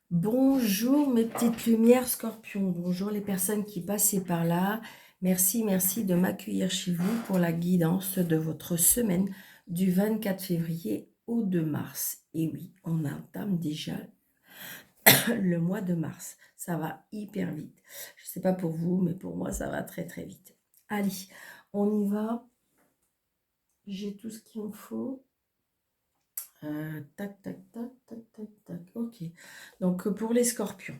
Bonjour mes petites lumières scorpions, bonjour les personnes qui passaient par là. Merci, merci de m'accueillir chez vous pour la guidance de votre semaine du 24 février au 2 mars. Et oui, on entame déjà le mois de mars. Ça va hyper vite. Je ne sais pas pour vous, mais pour moi, ça va très très vite. Allez, on y va. J'ai tout ce qu'il me faut. Tac, tac, tac, tac, tac, tac. Ok. Donc pour les scorpions.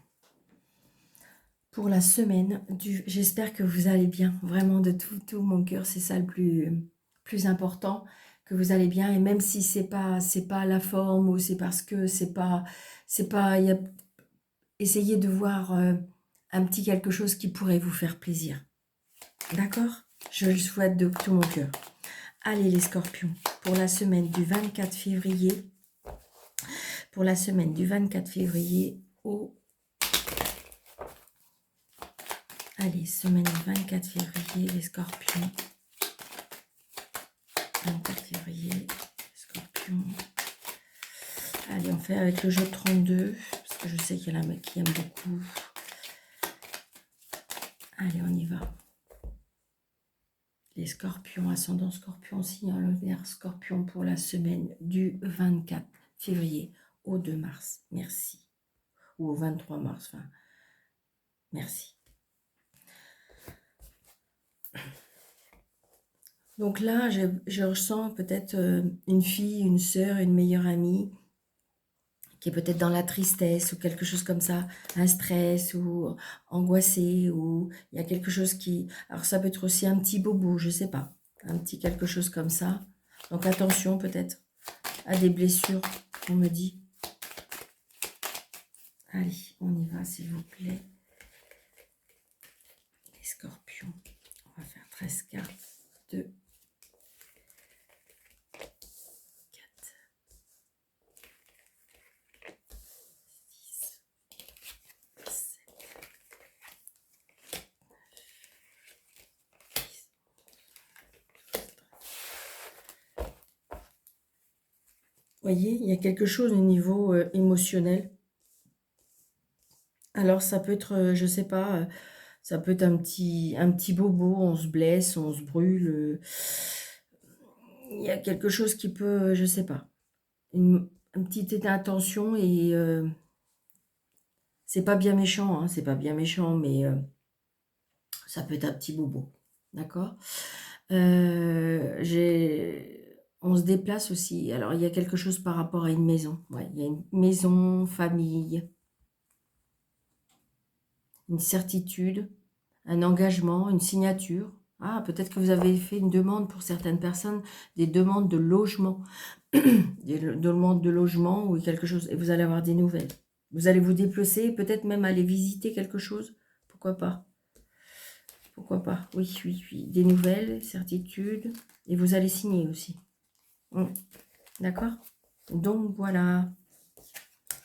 Pour la semaine j'espère que vous allez bien, vraiment de tout mon cœur, c'est ça le plus important, que vous allez bien, et même si c'est pas la forme, ou c'est parce que c'est pas essayez de voir un petit quelque chose qui pourrait vous faire plaisir, d'accord? Je le souhaite de tout mon cœur. Allez les scorpions, pour la semaine du 24 février, au... Allez, semaine du 24 février, les scorpions. 24 février, scorpion. Allez, on fait avec le jeu 32, parce que je sais qu'il y en a qui aiment beaucoup. Allez, on y va. Les scorpions, ascendant scorpion, signe lunaire scorpion pour la semaine du 24 février au 2 mars. Merci. Ou au 23 mars, enfin. Merci. Donc là, je ressens peut-être une fille, une sœur, une meilleure amie qui est peut-être dans la tristesse ou quelque chose comme ça, un stress ou angoissé, ou il y a quelque chose qui... Alors ça peut être aussi un petit bobo, je sais pas, un petit quelque chose comme ça. Donc attention peut-être à des blessures, on me dit. Allez, on y va s'il vous plaît. Les scorpions, on va faire 13 cartes, 2, 4, 6, 7, voyez, il y a quelque chose au niveau émotionnel. Alors ça peut être, je sais pas, ça peut être un petit bobo, on se blesse, on se brûle. Il y a quelque chose qui peut, je sais pas, une petite intention, et c'est pas bien méchant, hein, c'est pas bien méchant, mais ça peut être un petit bobo, d'accord? On se déplace aussi. Alors il y a quelque chose par rapport à une maison. Ouais, il y a une maison, famille, une certitude, un engagement, une signature. Ah, peut-être que vous avez fait une demande pour certaines personnes, des demandes de logement, des demandes de logement ou quelque chose, et vous allez avoir des nouvelles. Vous allez vous déplacer, peut-être même aller visiter quelque chose. Pourquoi pas? Pourquoi pas? Oui, oui, oui. Des nouvelles, certitudes, et vous allez signer aussi. D'accord? Donc voilà.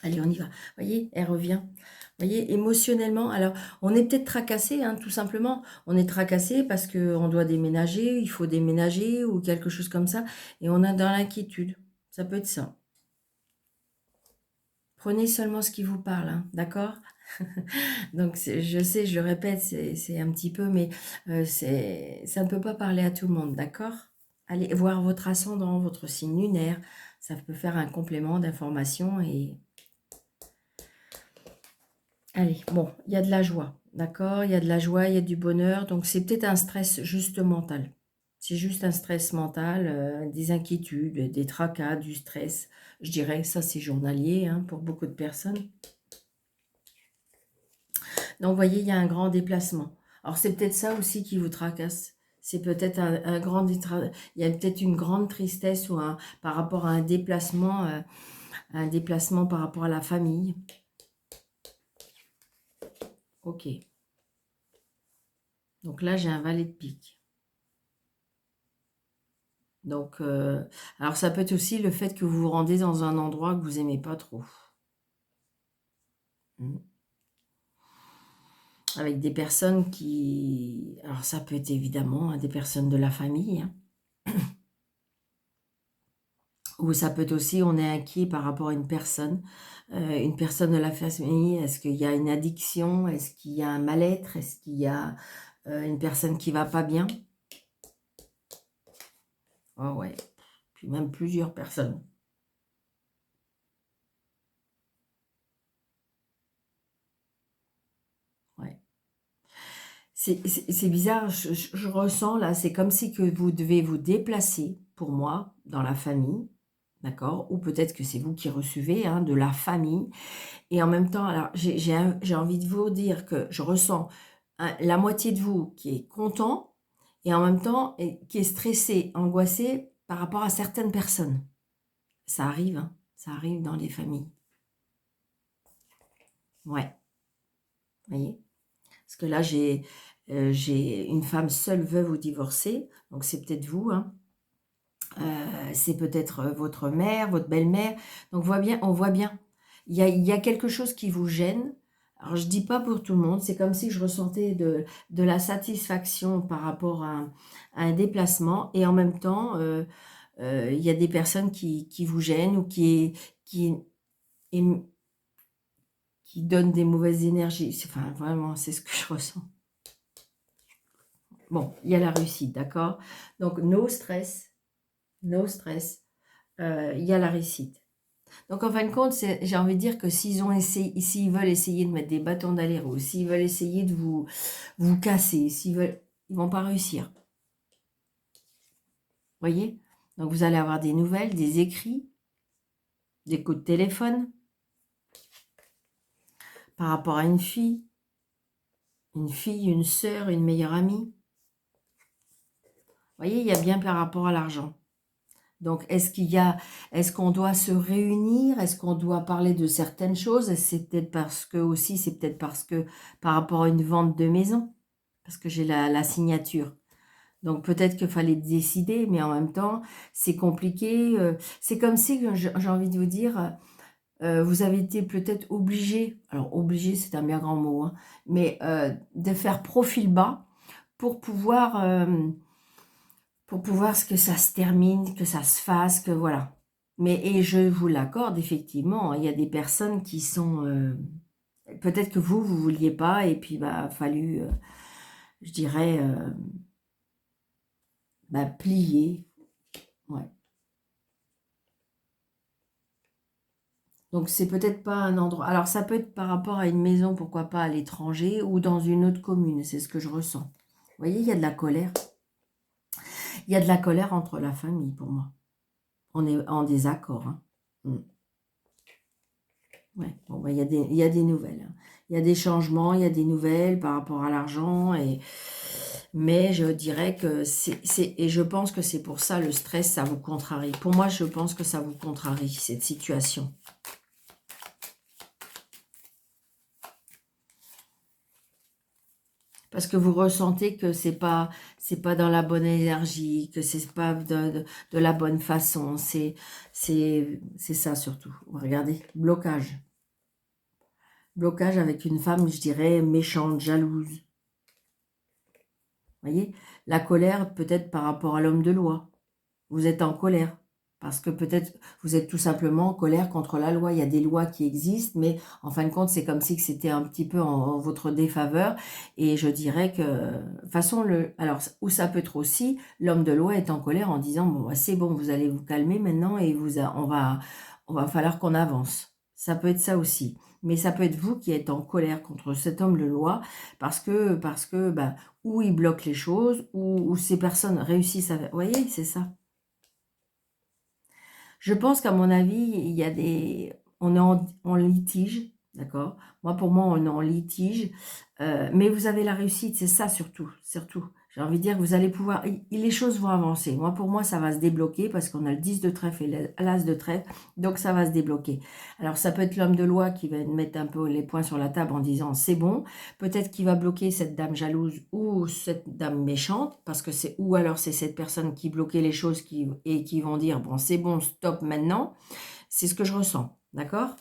Allez, on y va. Vous voyez, elle revient. Vous voyez, émotionnellement, alors on est peut-être tracassé, hein, tout simplement. On est tracassé parce qu'on doit déménager, il faut déménager ou quelque chose comme ça. Et on est dans l'inquiétude. Ça peut être ça. Prenez seulement ce qui vous parle, hein, d'accord? Donc je sais, je le répète, c'est un petit peu, mais ça ne peut pas parler à tout le monde, d'accord? Allez voir votre ascendant, votre signe lunaire. Ça peut faire un complément d'information et... Allez, bon, il y a de la joie, d'accord? Il y a de la joie, il y a du bonheur. Donc, c'est peut-être un stress juste mental. C'est juste un stress mental, des inquiétudes, des tracas, du stress. Je dirais que ça, c'est journalier, hein, pour beaucoup de personnes. Donc, vous voyez, il y a un grand déplacement. Alors, c'est peut-être ça aussi qui vous tracasse. C'est peut-être un grand... Il y a peut-être une grande tristesse ou par rapport à un déplacement par rapport à la famille. Ok. Donc là, j'ai un valet de pique. Donc, alors ça peut être aussi le fait que vous vous rendez dans un endroit que vous n'aimez pas trop. Avec des personnes qui... Alors ça peut être évidemment, hein, des personnes de la famille, hein, Ou ça peut être aussi, on est inquiet par rapport à une personne de la famille. Est-ce qu'il y a une addiction? Est-ce qu'il y a un mal-être? Est-ce qu'il y a une personne qui va pas bien? Oh ouais, puis même plusieurs personnes. Ouais. C'est bizarre, je ressens là, c'est comme si que vous devez vous déplacer, pour moi, dans la famille, d'accord? Ou peut-être que c'est vous qui recevez, hein, de la famille. Et en même temps, alors j'ai envie de vous dire que je ressens la moitié de vous qui est content et en même temps qui est stressé, angoissé par rapport à certaines personnes. Ça arrive, hein, ça arrive dans les familles. Ouais, vous voyez? Parce que là, j'ai une femme seule, veuve ou divorcée, donc c'est peut-être vous, hein. C'est peut-être votre mère, votre belle-mère. Donc on voit bien. Il y a quelque chose qui vous gêne. Alors je dis pas pour tout le monde, c'est comme si je ressentais de la satisfaction par rapport à un déplacement et en même temps, il y a des personnes qui vous gênent ou qui, ém- qui donnent des mauvaises énergies. Enfin, vraiment, c'est ce que je ressens. Bon, il y a la réussite, d'accord? Donc, no stress, no stress. Il y a la réussite. Donc, en fin de compte, j'ai envie de dire que s'ils veulent essayer de mettre des bâtons dans les roues, s'ils veulent essayer de vous casser, ils vont pas réussir. Vous voyez? Donc, vous allez avoir des nouvelles, des écrits, des coups de téléphone par rapport à une fille, une sœur, une meilleure amie. Vous voyez, il y a bien par rapport à l'argent. Donc, est-ce qu'on doit se réunir? Est-ce qu'on doit parler de certaines choses? C'est peut-être parce que par rapport à une vente de maison, parce que j'ai la signature. Donc, peut-être qu'il fallait décider, mais en même temps, c'est compliqué. C'est comme si, j'ai envie de vous dire, vous avez été peut-être obligé, alors obligé, c'est un bien grand mot, hein, mais de faire profil bas pour pouvoir ce que ça se termine, que ça se fasse, que voilà. Et je vous l'accorde, effectivement, il y a des personnes qui sont... peut-être que vous vouliez pas, et puis bah fallu, je dirais, bah, plier. Ouais. Donc c'est peut-être pas un endroit... Alors ça peut être par rapport à une maison, pourquoi pas à l'étranger, ou dans une autre commune, c'est ce que je ressens. Vous voyez, il y a de la colère. Il y a de la colère entre la famille, pour moi. On est en désaccord, hein. Mm. Ouais, bon, bah, il y a des nouvelles, hein. Il y a des changements, il y a des nouvelles par rapport à l'argent. Mais je dirais que et je pense que c'est pour ça le stress, ça vous contrarie. Pour moi, je pense que ça vous contrarie, cette situation. Parce que vous ressentez que c'est pas dans la bonne énergie, que c'est pas de la bonne façon. C'est ça surtout. Regardez, blocage. Blocage avec une femme, je dirais, méchante, jalouse. Vous voyez? La colère, peut-être par rapport à l'homme de loi. Vous êtes en colère. Parce que peut-être vous êtes tout simplement en colère contre la loi. Il y a des lois qui existent, mais en fin de compte, c'est comme si c'était un petit peu en votre défaveur. Et je dirais que, de toute façon, alors, où ça peut être aussi, l'homme de loi est en colère en disant, bon, bah, c'est bon, vous allez vous calmer maintenant et on va falloir qu'on avance. Ça peut être ça aussi. Mais ça peut être vous qui êtes en colère contre cet homme de loi parce que bah, ou il bloque les choses, ou ces personnes réussissent à... Vous voyez, c'est ça. Je pense qu'à mon avis, il y a des... On est en litige, d'accord? Pour moi, on est en litige. Mais vous avez la réussite, c'est ça surtout, surtout. J'ai envie de dire que vous allez pouvoir... Les choses vont avancer. Pour moi, ça va se débloquer parce qu'on a le 10 de trèfle et l'as de trèfle. Donc, ça va se débloquer. Alors, ça peut être l'homme de loi qui va mettre un peu les points sur la table en disant c'est bon. Peut-être qu'il va bloquer cette dame jalouse ou cette dame méchante, parce que ou alors c'est cette personne qui bloquait les choses et qui vont dire bon, c'est bon, stop maintenant. C'est ce que je ressens, d'accord?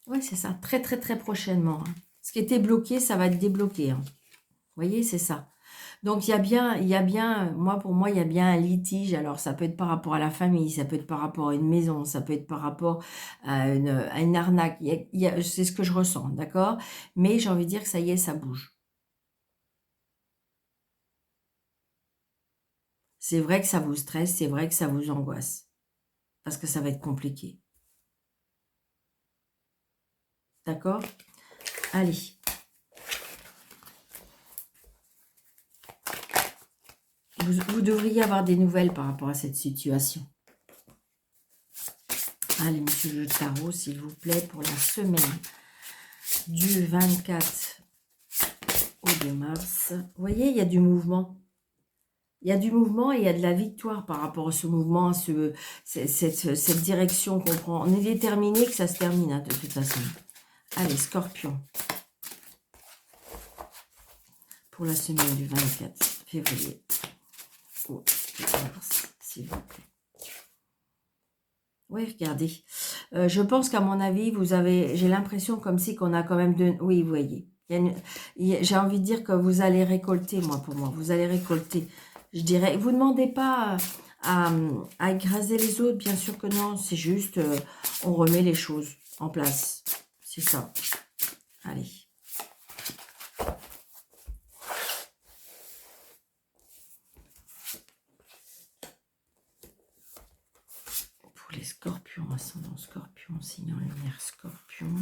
Oui, c'est ça, très très très prochainement, hein. Ce qui était bloqué, ça va être débloqué, hein. Vous voyez, c'est ça. Donc moi pour moi, il y a bien un litige. Alors ça peut être par rapport à la famille, ça peut être par rapport à une maison, ça peut être par rapport à une arnaque. C'est ce que je ressens, d'accord? Mais j'ai envie de dire que ça y est, ça bouge. C'est vrai que ça vous stresse, c'est vrai que ça vous angoisse, parce que ça va être compliqué. D'accord? Allez. Vous devriez avoir des nouvelles par rapport à cette situation. Allez, monsieur le tarot, s'il vous plaît, pour la semaine du 24 au 2 mars. Vous voyez, il y a du mouvement. Il y a du mouvement et il y a de la victoire par rapport à ce mouvement, cette direction qu'on prend. On est déterminé que ça se termine, hein, de toute façon. Allez, Scorpion. Pour la semaine du 24 février au 2 mars, s'il vous plaît. Oui, regardez. Je pense qu'à mon avis, j'ai l'impression comme si qu'on a quand même de... Oui, vous voyez. J'ai envie de dire que vous allez récolter, pour moi. Vous allez récolter. Je dirais, vous ne demandez pas à écraser les autres, bien sûr que non. C'est juste, on remet les choses en place. C'est ça. Allez. Pour les scorpions, ascendant scorpion, signe en lumière scorpion.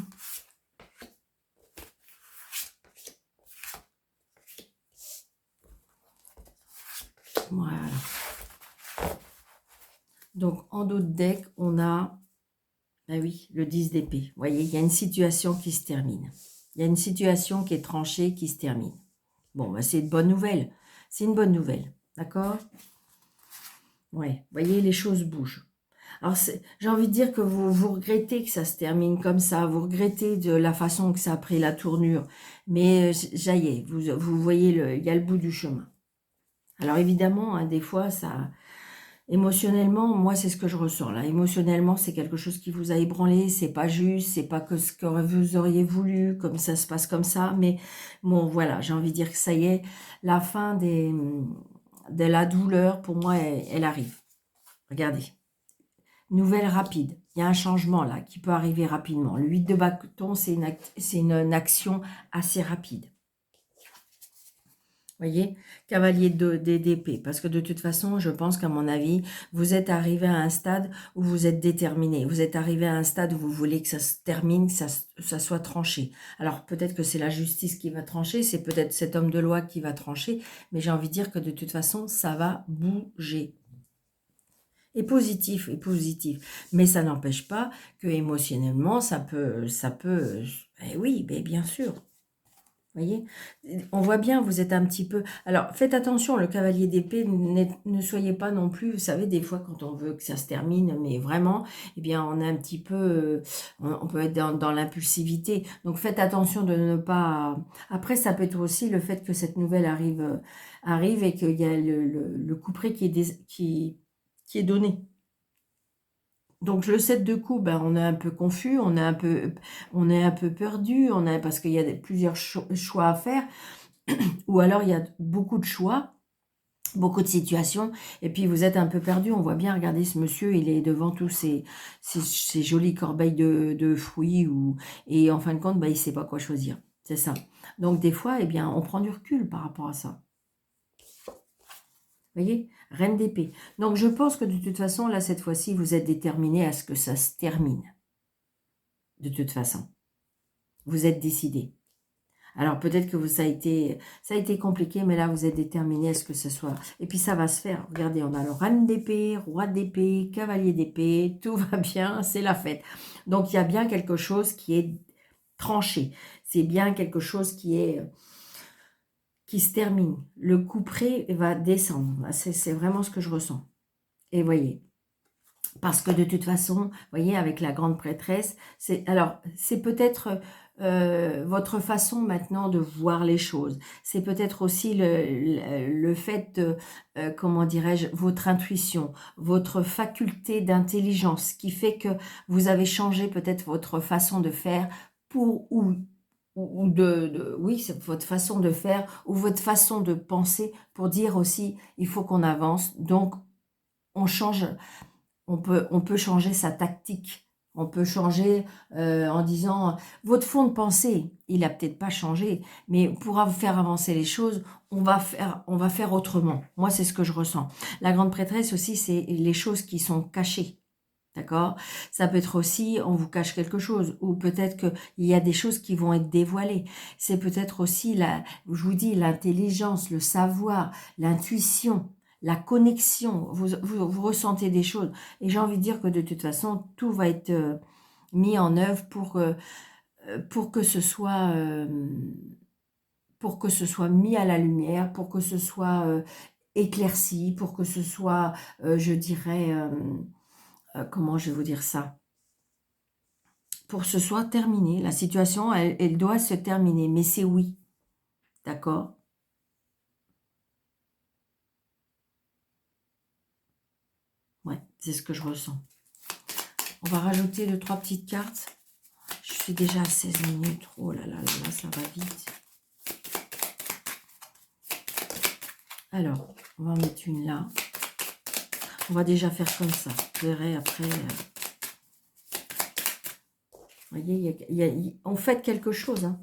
Voilà. Donc, en dos de deck, on a, ben oui, le 10 d'épée. Vous voyez, il y a une situation qui se termine. Il y a une situation qui est tranchée, qui se termine. Bon, ben c'est une bonne nouvelle. C'est une bonne nouvelle. D'accord? Ouais, vous voyez, les choses bougent. Alors, j'ai envie de dire que vous regrettez que ça se termine comme ça. Vous regrettez de la façon que ça a pris la tournure. Mais, ça y est, vous voyez, il y a le bout du chemin. Alors, évidemment, hein, des fois, ça... Émotionnellement, moi, c'est ce que je ressens là. Émotionnellement, c'est quelque chose qui vous a ébranlé, c'est pas juste, c'est pas que ce que vous auriez voulu, comme ça se passe comme ça. Mais bon, voilà, j'ai envie de dire que ça y est, la fin de la douleur, pour moi, elle arrive. Regardez. Nouvelle rapide. Il y a un changement là qui peut arriver rapidement. Le 8 de bâton, c'est une action assez rapide. Voyez, cavalier d'épée, parce que de toute façon, je pense qu'à mon avis, vous êtes arrivé à un stade où vous êtes déterminé. Vous êtes arrivé à un stade où vous voulez que ça se termine, que ça soit tranché. Alors, peut-être que c'est la justice qui va trancher, c'est peut-être cet homme de loi qui va trancher, mais j'ai envie de dire que de toute façon, ça va bouger. Et positif, et positif. Mais ça n'empêche pas que émotionnellement, ça peut, oui, mais bien sûr. Voyez, on voit bien, vous êtes un petit peu... Alors, faites attention, le cavalier d'épée, ne soyez pas non plus... Vous savez, des fois, quand on veut que ça se termine, mais vraiment, eh bien, on est un petit peu... on peut être dans l'impulsivité. Donc, faites attention de ne pas... Après, ça peut être aussi le fait que cette nouvelle arrive et qu'il y a le couperet qui est donné. Donc le 7 de coups, ben, on est un peu confus, on est un peu perdu, parce qu'il y a plusieurs choix à faire, ou alors il y a beaucoup de choix, beaucoup de situations, et puis vous êtes un peu perdu. On voit bien, regardez ce monsieur, il est devant tous ces jolies corbeilles de fruits, et en fin de compte, ben, il ne sait pas quoi choisir. C'est ça. Donc des fois, eh bien, on prend du recul par rapport à ça. Vous voyez, reine d'épée. Donc, je pense que de toute façon, là, cette fois-ci, vous êtes déterminé à ce que ça se termine. De toute façon. Vous êtes décidé. Alors, peut-être que ça a été compliqué, mais là, vous êtes déterminé à ce que ce soit. Et puis, ça va se faire. Regardez, on a le reine d'épée, roi d'épée, cavalier d'épée. Tout va bien, c'est la fête. Donc, il y a bien quelque chose qui est tranché. C'est bien quelque chose qui se termine. Le couperet va descendre. C'est vraiment ce que je ressens. Et voyez, parce que de toute façon, voyez, avec la grande prêtresse, c'est peut-être votre façon maintenant de voir les choses. C'est peut-être aussi le fait de, comment dirais-je, votre intuition, votre faculté d'intelligence qui fait que vous avez changé peut-être votre façon de faire pour oui, c'est votre façon de faire ou votre façon de penser pour dire aussi, il faut qu'on avance. Donc, on change, on peut changer sa tactique. On peut changer en disant, votre fond de pensée, il a peut-être pas changé, mais pour faire avancer les choses, on va faire autrement. Moi, c'est ce que je ressens. La grande prêtresse aussi, c'est les choses qui sont cachées. D'accord? Ça peut être aussi, on vous cache quelque chose, ou peut-être qu'il y a des choses qui vont être dévoilées. C'est peut-être aussi, je vous dis, l'intelligence, le savoir, l'intuition, la connexion. Vous ressentez des choses. Et j'ai envie de dire que de toute façon, tout va être mis en œuvre pour que ce soit mis à la lumière, pour que ce soit éclairci, pour que ce soit, je dirais, comment je vais vous dire ça? Pour que ce soit terminé. La situation, elle doit se terminer, mais c'est oui. D'accord? Ouais, c'est ce que je ressens. On va rajouter 2-3 petites cartes. Je suis déjà à 16 minutes. Oh là là là là, ça va vite. Alors, on va en mettre une là. On va déjà faire comme ça. Vous verrez après. Vous voyez, on fait quelque chose. Hein.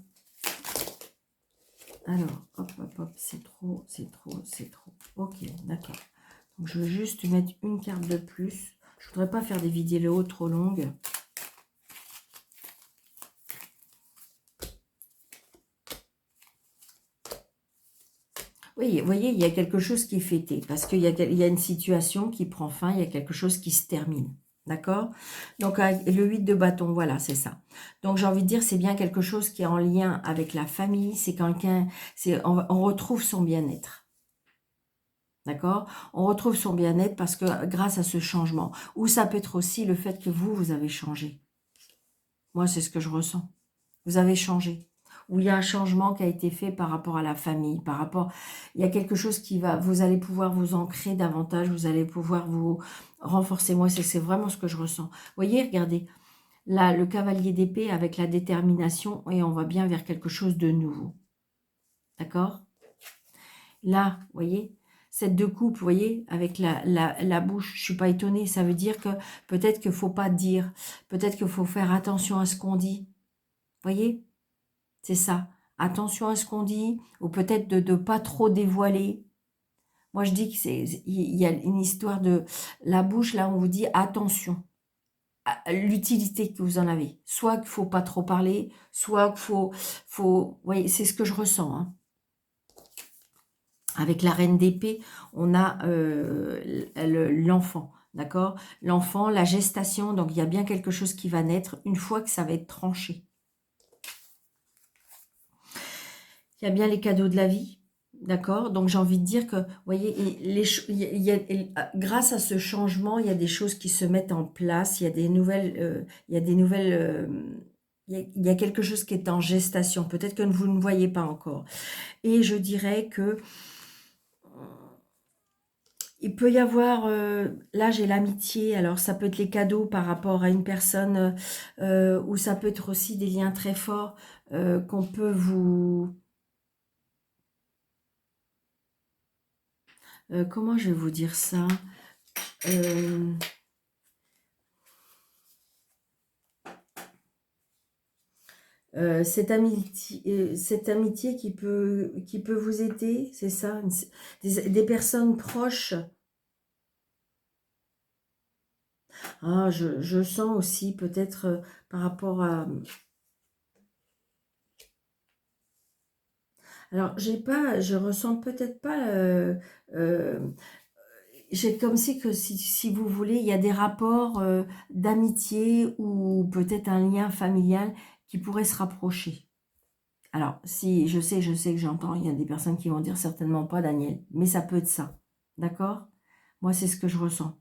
Alors, hop, hop, hop, c'est trop, c'est trop, c'est trop. Ok, d'accord. Donc, je veux juste mettre une carte de plus. Je voudrais pas faire des vidéos trop longues. Oui, vous voyez, il y a quelque chose qui est fêté, parce qu'il y a une situation qui prend fin, il y a quelque chose qui se termine. D'accord? Donc, le 8 de bâton, voilà, c'est ça. Donc, j'ai envie de dire, c'est bien quelque chose qui est en lien avec la famille, c'est quelqu'un, on retrouve son bien-être. D'accord? On retrouve son bien-être parce que grâce à ce changement. Ou ça peut être aussi le fait que vous avez changé. Moi, c'est ce que je ressens. Vous avez changé. Ou il y a un changement qui a été fait par rapport à la famille, par rapport... Il y a quelque chose qui va... Vous allez pouvoir vous ancrer davantage, vous allez pouvoir vous renforcer. Moi, c'est vraiment ce que je ressens. Vous voyez, regardez, là, le cavalier d'épée avec la détermination, et on va bien vers quelque chose de nouveau. D'accord? Là, vous voyez, cette de coupe, vous voyez, avec la bouche, je suis pas étonnée. Ça veut dire que peut-être qu'il ne faut pas dire, peut-être qu'il faut faire attention à ce qu'on dit. Vous voyez? C'est ça. Attention à ce qu'on dit, ou peut-être de ne pas trop dévoiler. Moi, je dis que il y a une histoire de la bouche, là, on vous dit attention à l'utilité que vous en avez. Soit qu'il ne faut pas trop parler, soit qu'il faut... Vous voyez, c'est ce que je ressens. Hein. Avec la reine d'épée, on a l'enfant, d'accord? L'enfant, la gestation, donc il y a bien quelque chose qui va naître une fois que ça va être tranché. Il y a bien les cadeaux de la vie, d'accord? Donc j'ai envie de dire que, vous voyez, grâce à ce changement, il y a des choses qui se mettent en place, il y a des nouvelles, il y a quelque chose qui est en gestation, peut-être que vous ne voyez pas encore. Et je dirais que il peut y avoir, là j'ai l'amitié, alors ça peut être les cadeaux par rapport à une personne, ou ça peut être aussi des liens très forts qu'on peut vous... comment je vais vous dire ça? Cette amitié qui peut vous aider, c'est ça? Des personnes proches. Ah, je sens aussi peut-être par rapport à... Alors, je ressens peut-être pas... euh, j'ai comme si vous voulez, il y a des rapports d'amitié ou peut-être un lien familial qui pourrait se rapprocher. Alors, si je sais que j'entends, il y a des personnes qui vont dire certainement pas Daniel, mais ça peut être ça. D'accord? Moi, c'est ce que je ressens.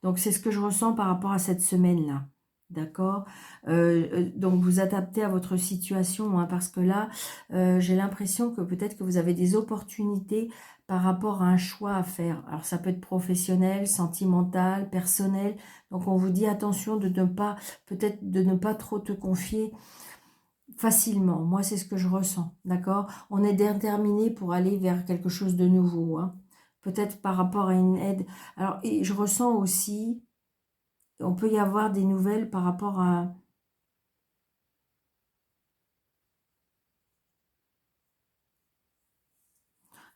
Donc, c'est ce que je ressens par rapport à cette semaine-là. d'accord? Donc vous adaptez à votre situation, hein, parce que là, j'ai l'impression que peut-être que vous avez des opportunités par rapport à un choix à faire. Alors ça peut être professionnel, sentimental, personnel. Donc on vous dit attention de ne pas, peut-être de ne pas trop te confier facilement. Moi, c'est ce que je ressens, d'accord? On est déterminé pour aller vers quelque chose de nouveau, hein. Peut-être par rapport à une aide. Alors, et je ressens aussi, on peut y avoir des nouvelles par rapport à...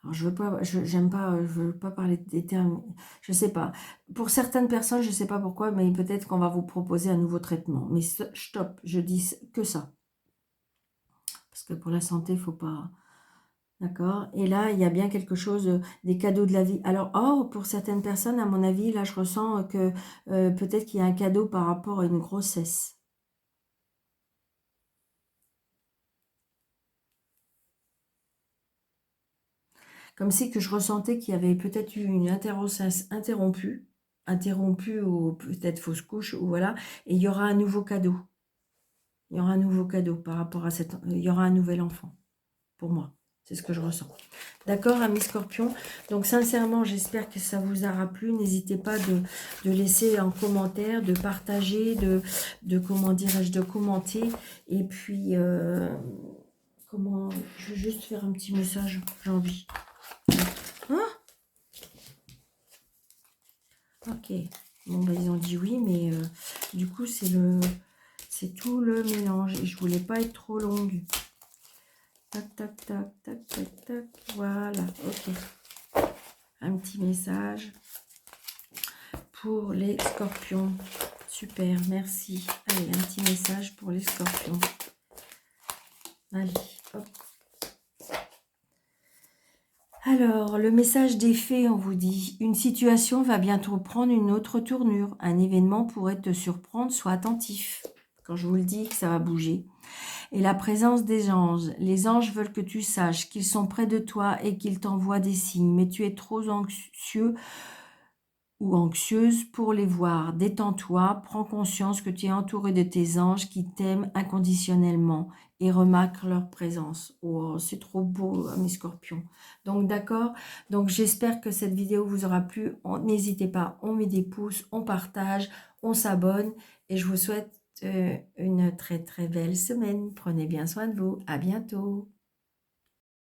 Alors, je veux pas, j'aime pas, je veux pas parler des termes, je sais pas. Pour certaines personnes, je sais pas pourquoi, mais peut-être qu'on va vous proposer un nouveau traitement. Mais stop, je dis que ça. Parce que pour la santé, il faut pas... D'accord. Et là, il y a bien quelque chose, des cadeaux de la vie. Alors, or, pour certaines personnes, à mon avis, là, je ressens que peut-être qu'il y a un cadeau par rapport à une grossesse. Comme si que je ressentais qu'il y avait peut-être eu une interrompue ou peut-être fausse couche, ou voilà, et il y aura un nouveau cadeau. Il y aura un nouveau cadeau par rapport à cette... Il y aura un nouvel enfant, pour moi. C'est ce que je ressens. D'accord, amis scorpions? Donc, sincèrement, j'espère que ça vous aura plu. N'hésitez pas de laisser un commentaire, de partager, de comment dirais-je, de commenter. Et puis, comment... Je vais juste faire un petit message, j'ai envie. Hein? Ok. Bon, bah, ils ont dit oui, mais du coup, c'est tout le mélange. Et je voulais pas être trop longue. Tac, tac, tac, tac, tac, tac. Voilà, ok. Un petit message pour les scorpions. Super, merci. Allez, un petit message pour les scorpions. Allez, hop. Alors, le message des fées, on vous dit, une situation va bientôt prendre une autre tournure. Un événement pourrait te surprendre, sois attentif. Quand je vous le dis que ça va bouger. Et la présence des anges. Les anges veulent que tu saches qu'ils sont près de toi et qu'ils t'envoient des signes. Mais tu es trop anxieux ou anxieuse pour les voir. Détends-toi, prends conscience que tu es entouré de tes anges qui t'aiment inconditionnellement et remarque leur présence. Oh, c'est trop beau, mes scorpions. Donc, d'accord. Donc, j'espère que cette vidéo vous aura plu. N'hésitez pas, on met des pouces, on partage, on s'abonne et je vous souhaite une très très belle semaine. Prenez bien soin de vous. À bientôt.